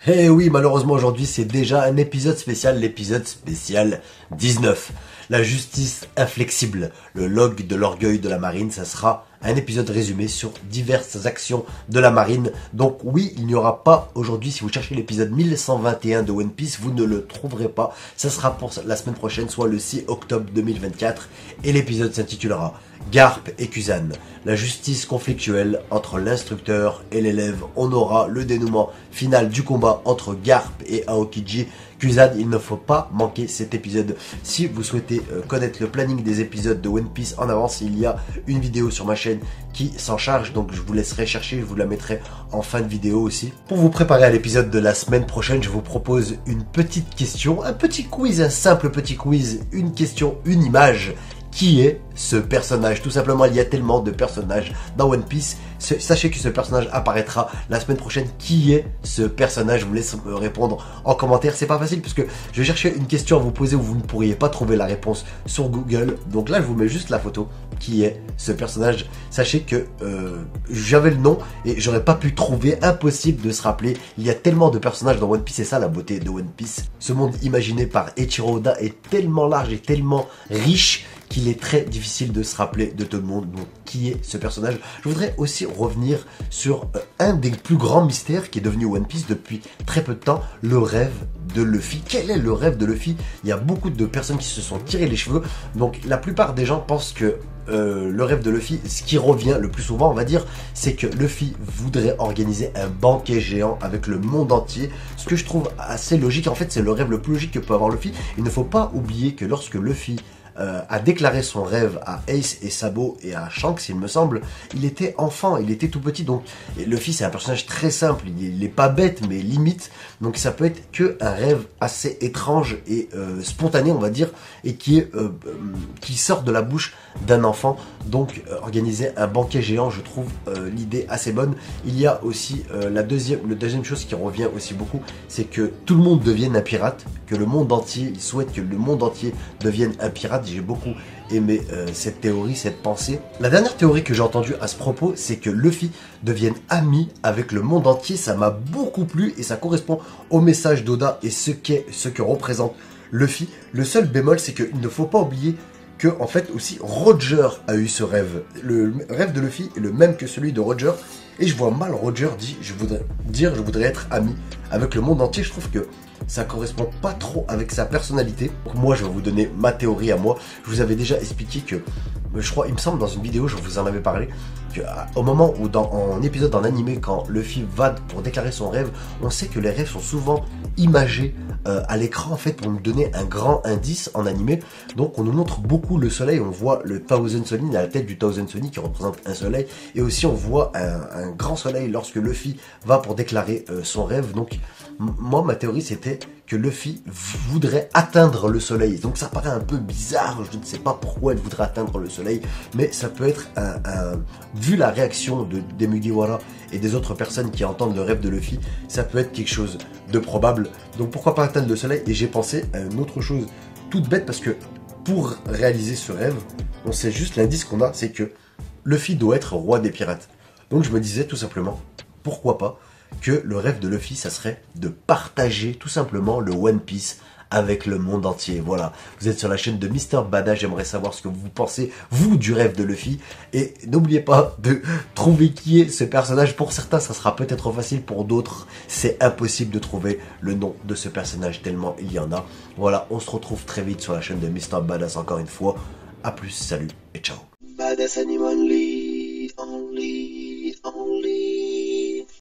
Eh oui, malheureusement aujourd'hui c'est déjà un épisode spécial, l'épisode spécial 19. La justice inflexible, le log de l'orgueil de la marine, ça sera un épisode résumé sur diverses actions de la marine. Donc oui, il n'y aura pas aujourd'hui, si vous cherchez l'épisode 1121 de One Piece, vous ne le trouverez pas. Ça sera pour la semaine prochaine, soit le 6 octobre 2024. Et l'épisode s'intitulera Garp et Kuzan, la justice conflictuelle entre l'instructeur et l'élève. On aura le dénouement final du combat entre Garp et Aokiji. Kuzan, il ne faut pas manquer cet épisode. Si vous souhaitez connaître le planning des épisodes de One Piece en avance, il y a une vidéo sur ma chaîne qui s'en charge, donc je vous laisserai chercher, je vous la mettrai en fin de vidéo aussi. Pour vous préparer à l'épisode de la semaine prochaine, je vous propose une petite question, un petit quiz, un simple petit quiz, une question, une image. Qui est ce personnage? Tout simplement, il y a tellement de personnages dans One Piece. Sachez que ce personnage apparaîtra la semaine prochaine. Qui est ce personnage? Je vous laisse me répondre en commentaire. C'est pas facile parce que je cherchais une question à vous poser où vous ne pourriez pas trouver la réponse sur Google. Donc là, je vous mets juste la photo. Qui est ce personnage? Sachez que j'avais le nom et j'aurais pas pu trouver, impossible de se rappeler. Il y a tellement de personnages dans One Piece, c'est ça la beauté de One Piece. Ce monde imaginé par Eiichiro Oda est tellement large et tellement riche qu'il est très difficile de se rappeler de tout le monde. Donc, qui est ce personnage? Je voudrais aussi revenir sur un des plus grands mystères qui est devenu One Piece depuis très peu de temps, le rêve de Luffy. Quel est le rêve de Luffy? Il y a beaucoup de personnes qui se sont tiré les cheveux. Donc, la plupart des gens pensent que le rêve de Luffy, ce qui revient le plus souvent, on va dire, c'est que Luffy voudrait organiser un banquet géant avec le monde entier. Ce que je trouve assez logique. En fait, c'est le rêve le plus logique que peut avoir Luffy. Il ne faut pas oublier que lorsque Luffy a déclaré son rêve à Ace et Sabo et à Shanks, il me semble, il était enfant, il était tout petit. Donc Luffy, c'est un personnage très simple, il est pas bête mais limite, donc ça peut être que un rêve assez étrange et spontané, on va dire, et qui sort de la bouche d'un enfant. Donc organiser un banquet géant, je trouve l'idée assez bonne. Il y a aussi le deuxième chose qui revient aussi beaucoup, c'est que tout le monde devienne un pirate, que le monde entier, il souhaite que le monde entier devienne un pirate. J'ai beaucoup aimé cette théorie, cette pensée. La dernière théorie que j'ai entendue à ce propos, c'est que Luffy devienne ami avec le monde entier. Ça m'a beaucoup plu et ça correspond au message d'Oda et ce que représente Luffy. Le seul bémol, c'est qu'il ne faut pas oublier que, en fait, aussi Roger a eu ce rêve. Le rêve de Luffy est le même que celui de Roger. Et je vois mal Roger dire je voudrais être ami avec le monde entier. Je trouve que ça correspond pas trop avec sa personnalité. Donc moi, je vais vous donner ma théorie à moi. Je vous avais déjà expliqué que, je crois, il me semble dans une vidéo, je vous en avais parlé, qu'au moment où en épisode en animé, quand Luffy va pour déclarer son rêve, on sait que les rêves sont souvent imagés à l'écran, en fait, pour nous donner un grand indice en animé. Donc on nous montre beaucoup le soleil, on voit le Thousand Sunny, la tête du Thousand Sunny qui représente un soleil, et aussi on voit un grand soleil lorsque Luffy va pour déclarer son rêve. Donc moi, ma théorie, c'était que Luffy voudrait atteindre le soleil. Donc ça paraît un peu bizarre, je ne sais pas pourquoi elle voudrait atteindre le soleil, mais ça peut être vu la réaction des Mugiwara et des autres personnes qui entendent le rêve de Luffy, ça peut être quelque chose de probable. Donc pourquoi pas atteindre le soleil? Et j'ai pensé à une autre chose toute bête, parce que pour réaliser ce rêve, on sait juste l'indice qu'on a, c'est que Luffy doit être roi des pirates. Donc je me disais tout simplement, pourquoi pas que le rêve de Luffy, ça serait de partager tout simplement le One Piece avec le monde entier. Voilà, vous êtes sur la chaîne de Mister Bada, j'aimerais savoir ce que vous pensez, vous, du rêve de Luffy. Et n'oubliez pas de trouver qui est ce personnage. Pour certains, ça sera peut-être facile, pour d'autres, c'est impossible de trouver le nom de ce personnage, tellement il y en a. Voilà, on se retrouve très vite sur la chaîne de Mister Badass encore une fois. A plus, salut et ciao. Badass Animal League.